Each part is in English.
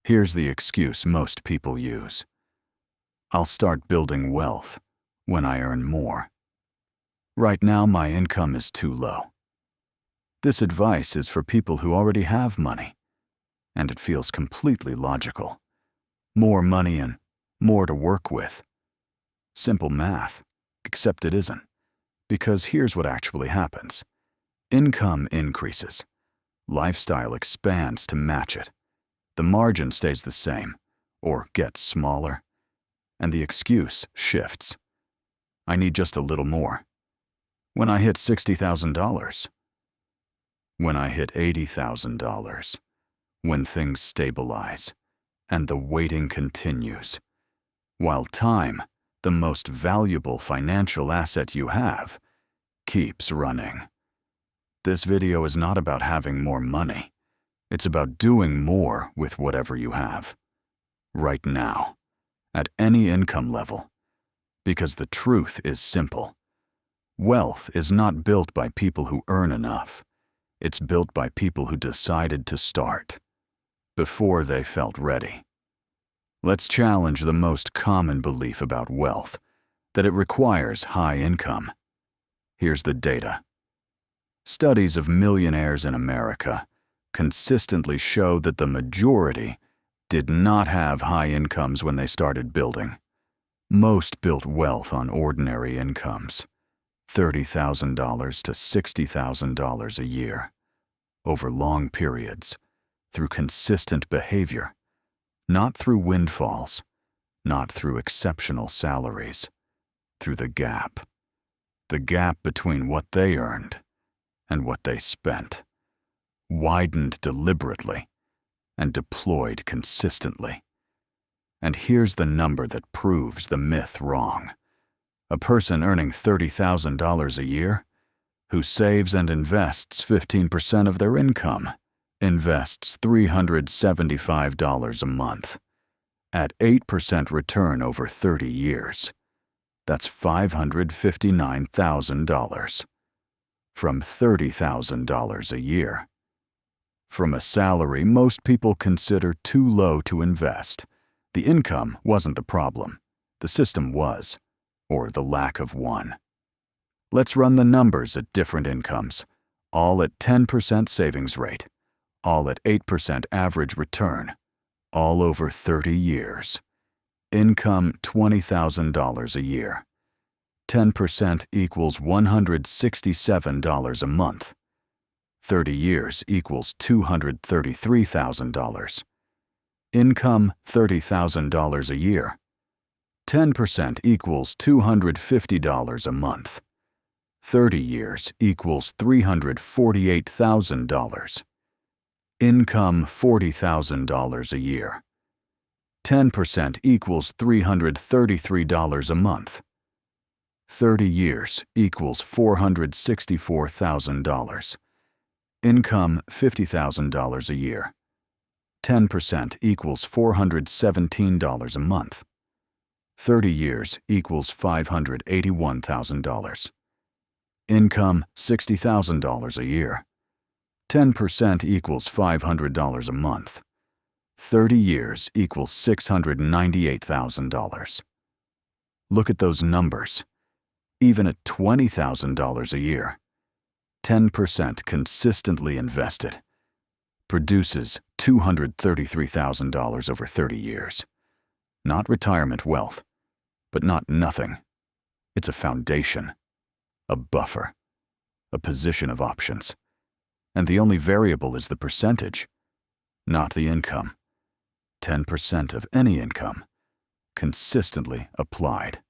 Here's the excuse most people use. I'll start building wealth when I earn more. Right now, my income is too low. This advice is for people who already have money, and it feels completely logical. More money and more to work with. Simple math, except it isn't. Because here's what actually happens. Income increases. Lifestyle expands to match it. The margin stays the same, or gets smaller, and the excuse shifts. I need just a little more. When I hit $60,000. When I hit $80,000. When things stabilize, and the waiting continues. While time, the most valuable financial asset you have, keeps running. This video is not about having more money. It's about doing more with whatever you have. Right now. At any income level. Because the truth is simple. Wealth is not built by people who earn enough. It's built by people who decided to start. Before they felt ready. Let's challenge the most common belief about wealth, that it requires high income. Here's the data. Studies of millionaires in America consistently show that the majority did not have high incomes when they started building. Most built wealth on ordinary incomes, $30,000 to $60,000 a year, over long periods, through consistent behavior, not through windfalls, not through exceptional salaries, through the gap between what they earned and what they spent, widened deliberately and deployed consistently. And here's the number that proves the myth wrong. A person earning $30,000 a year, who saves and invests 15% of their income, invests $375 a month, at 8% return over 30 years. That's $559,000. From $30,000 a year. From a salary most people consider too low to invest. The income wasn't the problem. The system was, or the lack of one. Let's run the numbers at different incomes, all at 10% savings rate, all at 8% average return, all over 30 years. Income $20,000 a year. 10% equals $167 a month. 30 years equals $233,000. Income $30,000 a year. 10% equals $250 a month. 30 years equals $348,000. Income $40,000 a year. 10% equals $333 a month. 30 years equals $464,000. Income $50,000 a year. 10% equals $417 a month. 30 years equals $581,000. Income $60,000 a year. 10% equals $500 a month. 30 years equals $698,000. Look at those numbers. Even at $20,000 a year, 10% consistently invested, produces $233,000 over 30 years. Not retirement wealth, but not nothing. It's a foundation, a buffer, a position of options. And the only variable is the percentage, not the income. 10% of any income, consistently applied.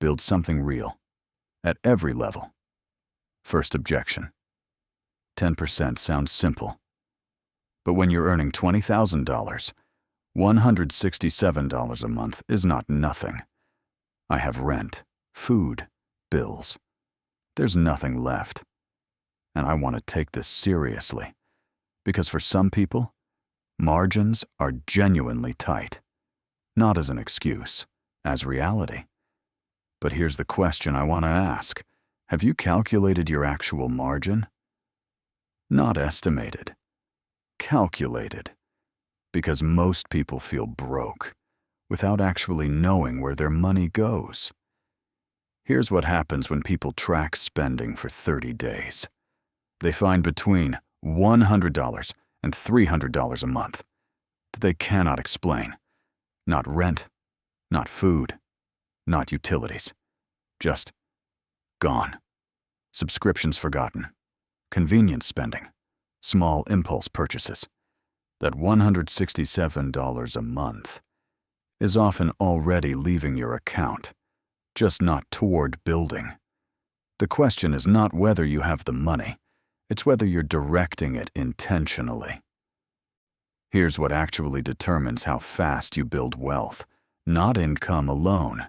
Build something real, at every level. First objection. 10% sounds simple. But when you're earning $20,000, $167 a month is not nothing. I have rent, food, bills. There's nothing left. And I want to take this seriously, because for some people, margins are genuinely tight. Not as an excuse, as reality. But here's the question I want to ask. Have you calculated your actual margin? Not estimated. Calculated. Because most people feel broke without actually knowing where their money goes. Here's what happens when people track spending for 30 days. They find between $100 and $300 a month that they cannot explain. Not rent, not food, not utilities. Just gone. Subscriptions forgotten. Convenience spending. Small impulse purchases. That $167 a month is often already leaving your account, just not toward building. The question is not whether you have the money, it's whether you're directing it intentionally. Here's what actually determines how fast you build wealth, not income alone.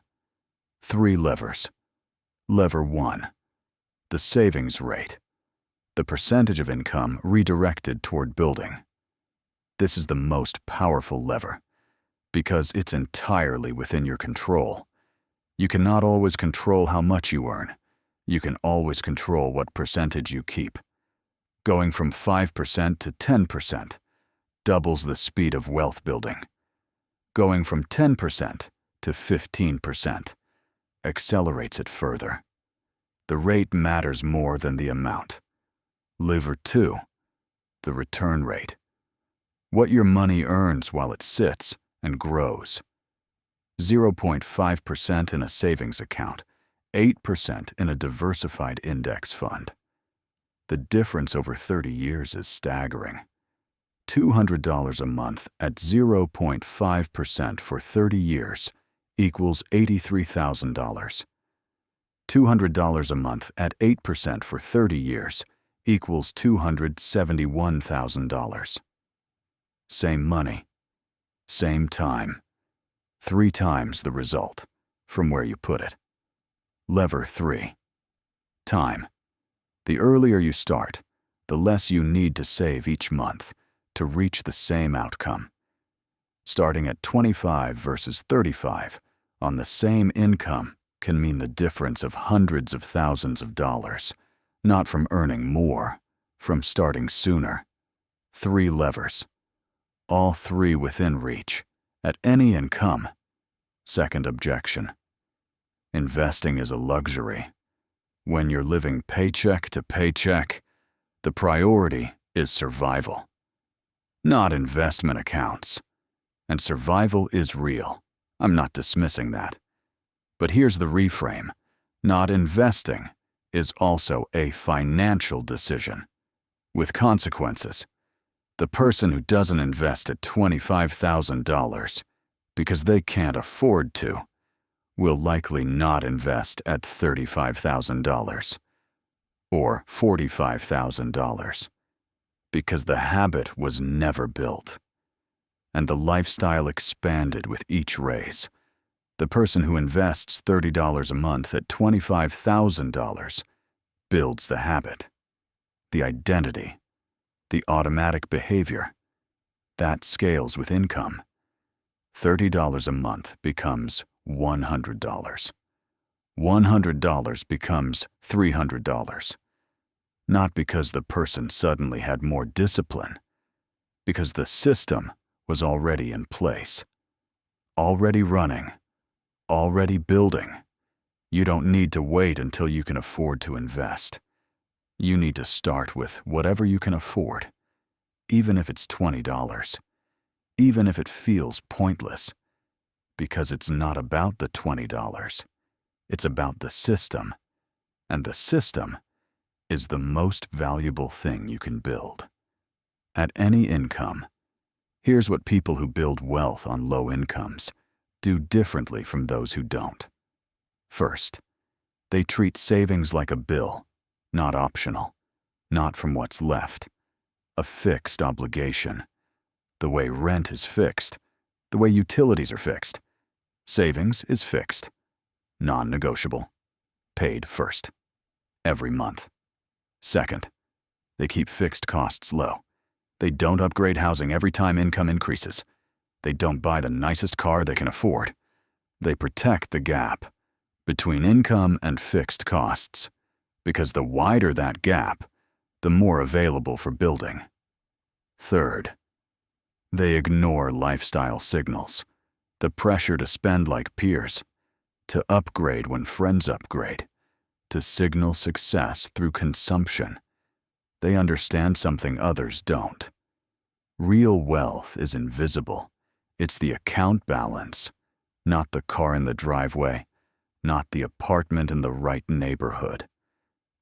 3 levers. Lever 1. The savings rate. The percentage of income redirected toward building. This is the most powerful lever, because it's entirely within your control. You cannot always control how much you earn. You can always control what percentage you keep. Going from 5% to 10% doubles the speed of wealth building. Going from 10% to 15% accelerates it further. The rate matters more than the amount. Lever 2. The return rate. What your money earns while it sits and grows. 0.5% in a savings account, 8% in a diversified index fund. The difference over 30 years is staggering. $200 a month at 0.5% for 30 years equals $83,000. $200 a month at 8% for 30 years equals $271,000. Same money, same time, 3 times the result from where you put it. Lever 3. Time. The earlier you start, the less you need to save each month to reach the same outcome. Starting at 25 versus 35 on the same income can mean the difference of hundreds of thousands of dollars, not from earning more, from starting sooner. 3 levers. All 3 within reach, at any income. Second objection. Investing is a luxury. When you're living paycheck to paycheck, the priority is survival, not investment accounts. And survival is real. I'm not dismissing that. But here's the reframe. Not investing is also a financial decision, with consequences. The person who doesn't invest at $25,000 because they can't afford to will likely not invest at $35,000 or $45,000 because the habit was never built and the lifestyle expanded with each raise. The person who invests $30 a month at $25,000 builds the habit, the identity, the automatic behavior. That scales with income. $30 a month becomes $100. $100 becomes $300. Not because the person suddenly had more discipline, because the system was already in place, already running, already building. You don't need to wait until you can afford to invest. You need to start with whatever you can afford, even if it's $20, even if it feels pointless, because it's not about the $20. It's about the system, and the system is the most valuable thing you can build. At any income, here's what people who build wealth on low incomes do differently from those who don't. First, they treat savings like a bill, not optional, not from what's left, a fixed obligation. The way rent is fixed, the way utilities are fixed. Savings is fixed, non-negotiable, paid first, every month. Second, they keep fixed costs low. They don't upgrade housing every time income increases. They don't buy the nicest car they can afford. They protect the gap between income and fixed costs, because the wider that gap, the more available for building. Third, They ignore lifestyle signals, the pressure to spend like peers, to upgrade when friends upgrade, to signal success through consumption. They understand something others don't. Real wealth is invisible. It's the account balance, not the car in the driveway, not the apartment in the right neighborhood.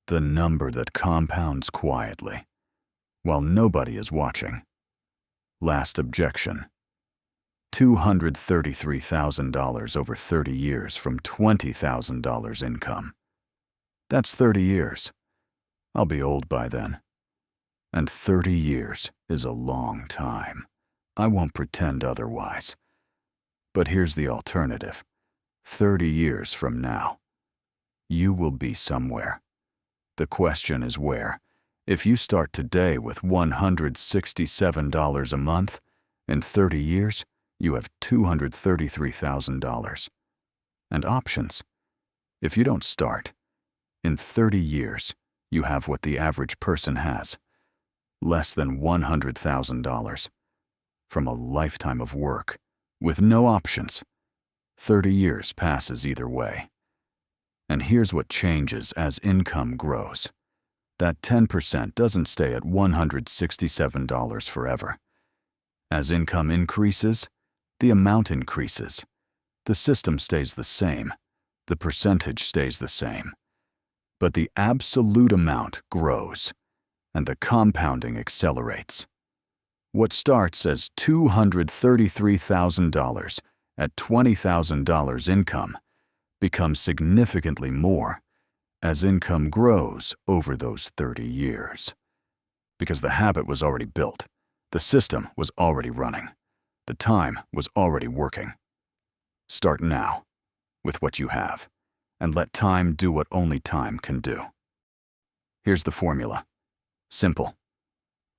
The number that compounds quietly, while nobody is watching. Last objection. $233,000 over 30 years from $20,000 income. That's 30 years. I'll be old by then. And 30 years is a long time. I won't pretend otherwise. But here's the alternative. 30 years from now, you will be somewhere. The question is where. If you start today with $167 a month, in 30 years, you have $233,000. And options. If you don't start, in 30 years, you have what the average person has. Less than $100,000. From a lifetime of work, with no options. 30 years passes either way. And here's what changes as income grows. That 10% doesn't stay at $167 forever. As income increases, the amount increases. The system stays the same. The percentage stays the same. But the absolute amount grows, and the compounding accelerates. What starts as $233,000 at $20,000 income becomes significantly more as income grows over those 30 years. Because the habit was already built, the system was already running, the time was already working. Start now, with what you have, and let time do what only time can do. Here's the formula. Simple.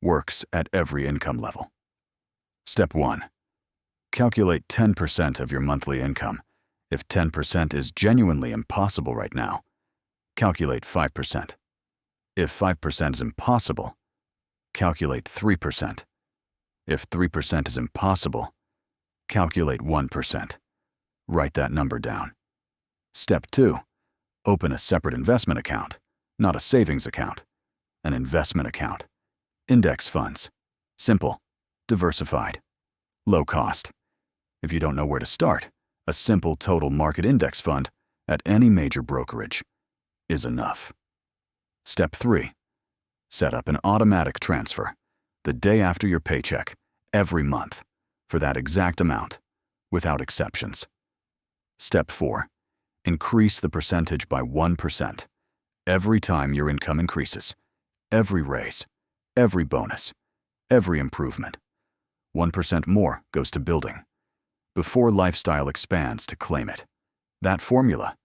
Works at every income level. Step 1. Calculate 10% of your monthly income. If 10% is genuinely impossible right now, calculate 5%. If 5% is impossible, calculate 3%. If 3% is impossible, calculate 1%. Write that number down. Step 2. Open a separate investment account, not a savings account, an investment account. Index funds. Simple, diversified, low cost. If you don't know where to start, a simple total market index fund at any major brokerage is enough. Step 3. Set up an automatic transfer the day after your paycheck, every month, for that exact amount, without exceptions. Step 4. Increase the percentage by 1% every time your income increases, every raise, every bonus, every improvement. 1% more goes to building, before lifestyle expands to claim it. That formula,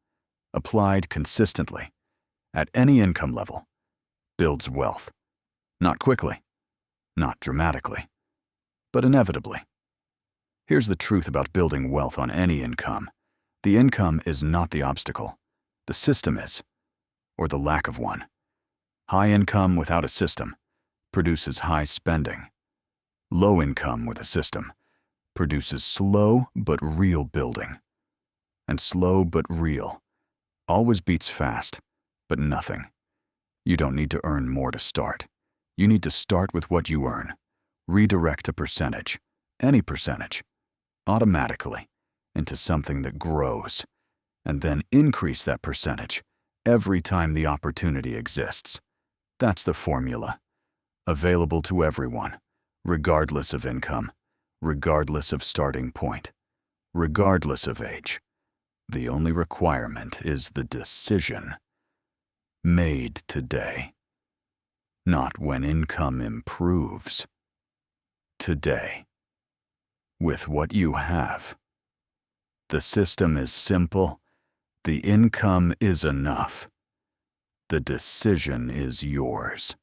applied consistently, at any income level, builds wealth. Not quickly, not dramatically, but inevitably. Here's the truth about building wealth on any income. The income is not the obstacle. The system is, or the lack of one. High income without a system produces high spending. Low income with a system produces slow but real building. And slow but real always beats fast, but nothing. You don't need to earn more to start. You need to start with what you earn. Redirect a percentage, any percentage, automatically into something that grows, and then increase that percentage every time the opportunity exists. That's the formula. Available to everyone, regardless of income, regardless of starting point, regardless of age. The only requirement is the decision. Made today. Not when income improves. Today. With what you have. The system is simple. The income is enough. The decision is yours.